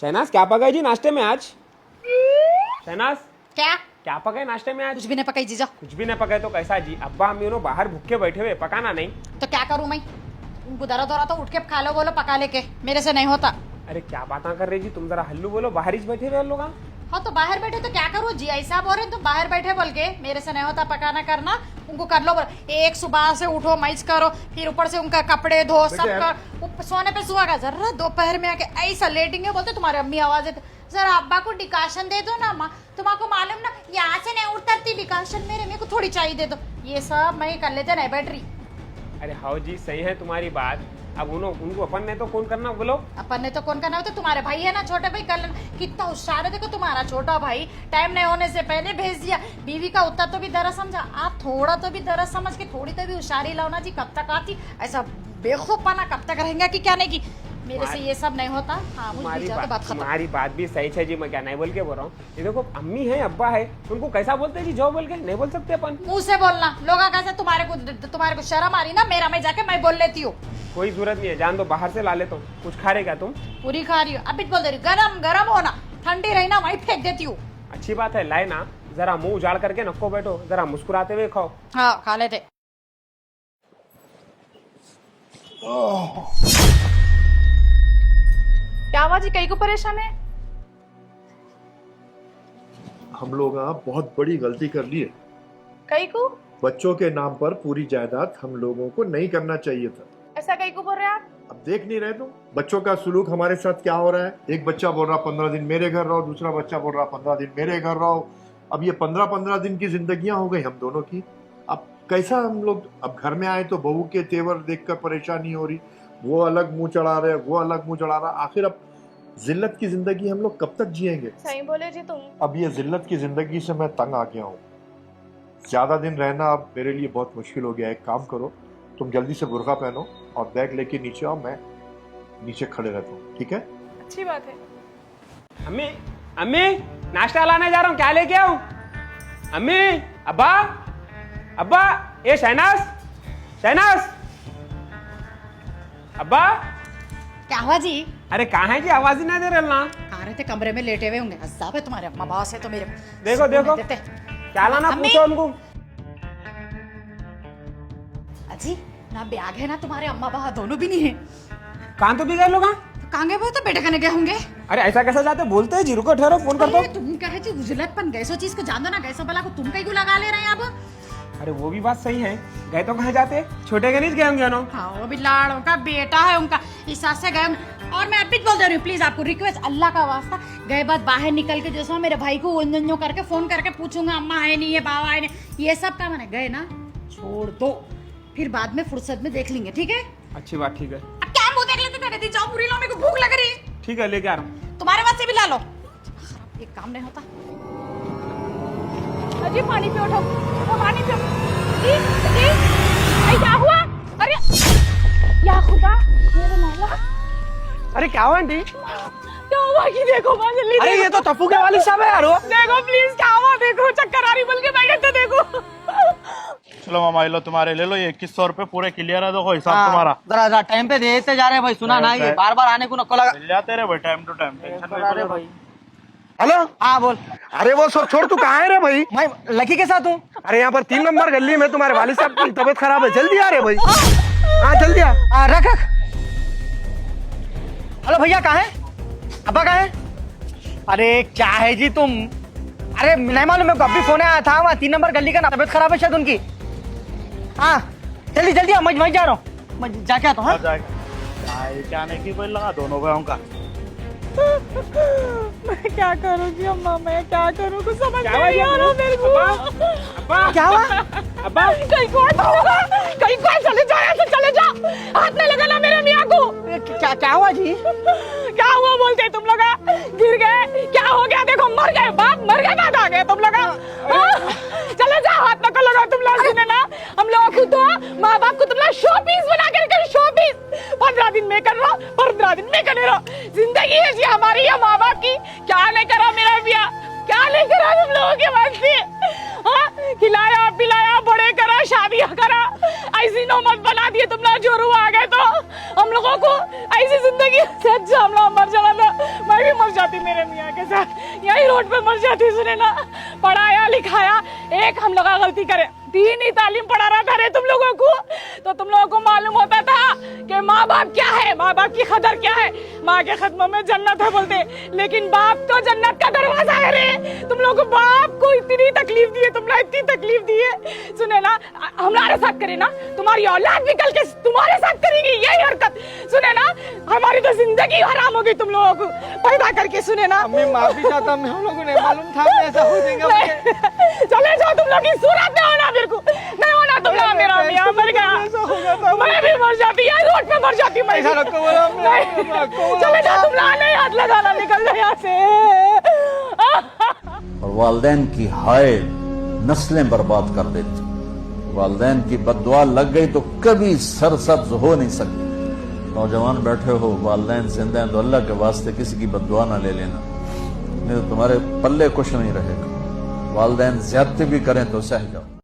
शहनाज क्या पकाई जी नाश्ते में आज? शहनाज क्या क्या पकाए नाश्ते में आज? कुछ भी नहीं पकाई जीजा। कुछ भी नहीं पकाए तो कैसा जी? अब्बा हम दोनों बाहर भूखे बैठे हुए, पकाना नहीं? तो क्या करूं मैं? उनको दरा दरा तो उठ के खा लो, बोलो पका लेके, मेरे से नहीं होता। अरे क्या बातें कर रही जी तुम, जरा हल्लू बोलो, बाहर ही बैठे रहे लोग। हाँ तो बाहर बैठे तो क्या करूँ जी, ऐसा बोल रहे तो बाहर बैठे बोल के, मेरे से नहीं होता पकाना करना, उनको कर लो बोल। एक सुबह से उठो मैच करो, फिर ऊपर से उनका कपड़े धो, सब कर सोने पे सुहागा, जरा दोपहर में आके ऐसा लेटेंगे, बोलते तुम्हारी अम्मी आवाज है, जरा अब्बा को डिकाशन दे दो ना माँ, तुम्हारा मालूम ना यहाँ से नहीं उतरती डिकाशन, मेरे को थोड़ी चाहिए दे दो, ये सब मैं कर लेते नहीं बैठ रही। अरे हाँ जी सही है तुम्हारी बात, अब उनको अपन ने तो कौन करना बोलो? अपन ने तो कौन करना हो, तो तुम्हारे भाई है ना, छोटे भाई कर लेना। कितना होशियार है देखो तुम्हारा छोटा भाई, टाइम नहीं होने से पहले भेज दिया। बीवी का उतना तो भी दरस समझा, आप थोड़ा तो भी दरस समझ के थोड़ी तो भी होशियारी लाओ ना जी। कब तक आती ऐसा बेवकूफपना, कब तक रहेंगे कि क्या नहीं की, मेरे से ये सब नहीं होता। हाँ मुझे तो बात खत्म। तुम्हारी बात भी सही है जी, मैं क्या नहीं बोल के बोल रहा हूँ। ये देखो अम्मी है अब्बा है, उनको कैसा बोलते हैं जी? जो बोल के नहीं बोल सकते अपन? मुंह से बोलना, लोग कैसे तुम्हारे को शर्म आ रही ना, मेरा मैं जाके मैं बोल लेती हूँ। कोई जरूरत नहीं है, जान दो, बाहर से ला लेता हूँ। कुछ खा रहे क्या तुम? पूरी खा रही हूँ, अभी बोल दे रही गरम गरम होना, ठंडी रही ना वहीं फेंक देती हूँ। अच्छी बात है, लाए ना, जरा मुंह उजाड़ करके नको बैठो, जरा मुस्कुराते हुए खाओ। हाँ खा लेते। क्या हुआ जी, कई को परेशान है? हम लोग बहुत बड़ी गलती कर ली है। कई को? बच्चों के नाम पर पूरी जायदाद हम लोगों को नहीं करना चाहिए था। ऐसा कई को बोल रहे हैं आप? अब देख नहीं रहे तुम बच्चों का सुलूक हमारे साथ क्या हो रहा है? एक बच्चा बोल रहा 15 दिन मेरे घर रहो, दूसरा बच्चा बोल रहा 15 दिन मेरे घर रहो। अब ये 15-15 दिन की जिंदगियां हो गई हम दोनों की। अब कैसा हम लोग, अब घर में आए तो बहू के तेवर देखकर परेशानी हो रही, वो अलग मुंह चढ़ा रहे, वो अलग मुंह चढ़ा रहा। आखिर अब जिल्लत की जिंदगी हम लोग कब तक जिएंगे? सही बोले जी तुम। अब ये जिल्लत की जिंदगी से मैं तंग आ गया हूँ। ज्यादा दिन रहना अब मेरे लिए बहुत मुश्किल हो गया है। एक काम करो, तुम जल्दी से बुर्का पहनो और बैग लेके नीचे आओ, मैं नीचे खड़े रहता हूँ, ठीक है? अच्छी बात है। अम्मी अम्मी नाश्ता लाने जा रहा हूँ, क्या लेके आऊं? अम्मी अब्बा अब्बा, ये शहनाज शहनाज, अब्बा। क्या हुआ जी? अरे कहाँ है जी, आवाज ही ना दे रहे ना। कहा रहे थे कमरे में लेटे हुए होंगे, अज़ाब है तुम्हारे अम्मा बाबा से तो मेरे। देखो देखो क्या लाना, पूछो उनको। अजी ना बैग है ना, तुम्हारे अम्मा बाबा दोनों भी नहीं है। कहाँ तो भी गए लोग? कहाँ गए वो? तो बेटे करने गए होंगे। अरे ऐसा कैसे जाते, बोलते हैं जी, रुको ठहरो, फोन करता हूँ। तुम कहे जी उजलतपन, गैसो चीज को जान दो ना, गैसो बला को तुम कहीं को लगा ले रहे हैं अब। अरे वो भी बात सही है, गए तो कहाँ जाते, छोटे के नहीं गए होंगे ना। हाँ वो भी लाड़ों का बेटा है उनका, इस हिसाब से गए। और मैं अभी बोल दे रही हूँ, प्लीज आपको रिक्वेस्ट, अल्लाह का वास्ता, गए बाद बाहर निकल के जो मेरे भाई को उन्जो करके फोन करके पूछूंगा अम्मा है नहीं है, बाबा है नहीं, ये सब काम है। गए ना, छोड़ दो, फिर बाद में फुर्सत में देख लेंगे, ठीक है? अच्छी बात, ठीक है। अब क्या मुंह देख लेते थे? जाओ पूरी लो, मेरे को भूख लग रही है। ठीक है, लेके आ रहा हूँ। तुम्हारे वास्ते भी ला लो, एक काम नहीं होता। अजी पानी पियो, उठो, वो पानी पियो। जी जी, अरे क्या हुआ? अरे या खुदा, मेरे मौला, अरे क्या हुआ आंटी? क्या हुआ कि देखो मां जल्दी। अरे ये तो टप्पू के वाली साहब है यार। देखो प्लीज, क्या हुआ देखो, चक्कर आ रही, बोल के बैठे थे देखो। चलो मामा लो, तुम्हारे ले लो, ये 2100 रुपए पूरे क्लियर है, देखो हिसाब तुम्हारा। जरा जरा टाइम पे देते जा रहे हैं भाई, सुना ना, ये बार बार आने को नको लगा। मिल जाते रहे भाई टाइम टू टाइम, टेंशन नहीं अरे लो। भाई, हेलो। हाँ बोल। अरे वो सब छोड़, तू कहाँ है रे भाई? मैं लकी के साथ हूँ। अरे यहाँ पर 3 नंबर गली में तुम्हारे वालिद साहब की तबीयत खराब है, जल्दी आ रे भाई। हाँ जल्दी आ। रख रख। हेलो भैया, कहाँ है? अब्बा कहाँ है? अरे क्या है जी तुम? अरे नहीं मालूम, मेरे को अभी फोन आया था, वहाँ 3 नंबर गली का ना, तबीयत खराब है शायद उनकी। हाँ जल्दी जल्दी, मैं जा रहा हूँ, मैं जाके आता हूँ। हाँ? क्या आने की कोई लगा दोनों भाइयों का। मैं क्या करूँ जी अम्मा, मैं क्या करूँ, कुछ समझ क्या नहीं आ रहा मेरे को। अब्बा क्या हुआ? अब्बा कहीं को चले जाओ, ऐसे चले जाओ, हाथ नहीं लगाना मेरे मियाँ को। क्या क्या हुआ जी? क्या हुआ बोलते तुम लोग? गिर गए? क्या हो गया? देखो मर गए, बाप मर गए, बाद आ गए तुम लोग। चले जाओ, हाथ न लगा तुम लोग ने ना, हम लोग खुद माँ बाप को तुम लोग शो पीस बना कर, शो पीस। 15 दिन में कर रहा, 15 दिन में कर रहा, जिंदगी है जी हमारी या माँ बाप की। क्या नहीं करा मेरा बिया, क्या नहीं करा तुम लोगों के वास्ते? हाँ, खिलाया पिलाया, बड़े करा, शादियां करा, ऐसी नौमत बना दिए तुम लोग, जोरू आ गए तो। हम लोगों को ऐसी जिंदगी से अच्छा हम लोग मर जाना था। मैं भी मर जाती मेरे मियाँ के साथ, यही रोड पे मर जाती। सुने ना, पढ़ाया लिखाया, एक हम लोग गलती करे, दीनी तालीम पढ़ा रहा था रे तुम लोगों को, तो तुम लोगों को मालूम होता था कि माँ बाप क्या है, माँ बाप की कदर क्या है। माँ के खत्म में जन्नत है बोलते, लेकिन बाप तो जन्नत का दरवाजा है रे। तुम लोग को बाप को इतनी तकलीफ दी है, तुम लोग इतनी तकलीफ दी है। सुने ना, हमारे साथ करे ना, तुम्हारी औलाद भी कल के तुम्हारे साथ करेगी यही हरकत। सुने ना, हमारी तो जिंदगी हराम होगी तुम लोगों को पैदा करके। सुने ना, मैं माफी चाहता हूँ, हम लोगों को नहीं मालूम था कि ऐसा हो जाएगा। चले जाओ तुम लोग, इस सूरत में होना मेरे को नहीं होना। तुम लोग मेरा मियाँ मर गया, मैं भी मर जाती, यही रोड पे मर जाती मैं। ऐसा रखो बोला, चले जाओ तुम लोग, नहीं हाथ लगाना, निकल जाओ यहाँ से। और वालदैन की हाय नस्लें बर्बाद कर देती। वालदैन की बद्दुआ लग गई तो कभी सरसब्ज हो नहीं सकती। नौजवान बैठे हो, वालदैन जिंदा हैं तो अल्लाह के वास्ते किसी की बद्दुआ ना ले लेना, नहीं तो तुम्हारे पल्ले कुछ नहीं रहेगा। वालदैन ज्यादती भी करें तो सह जाओ।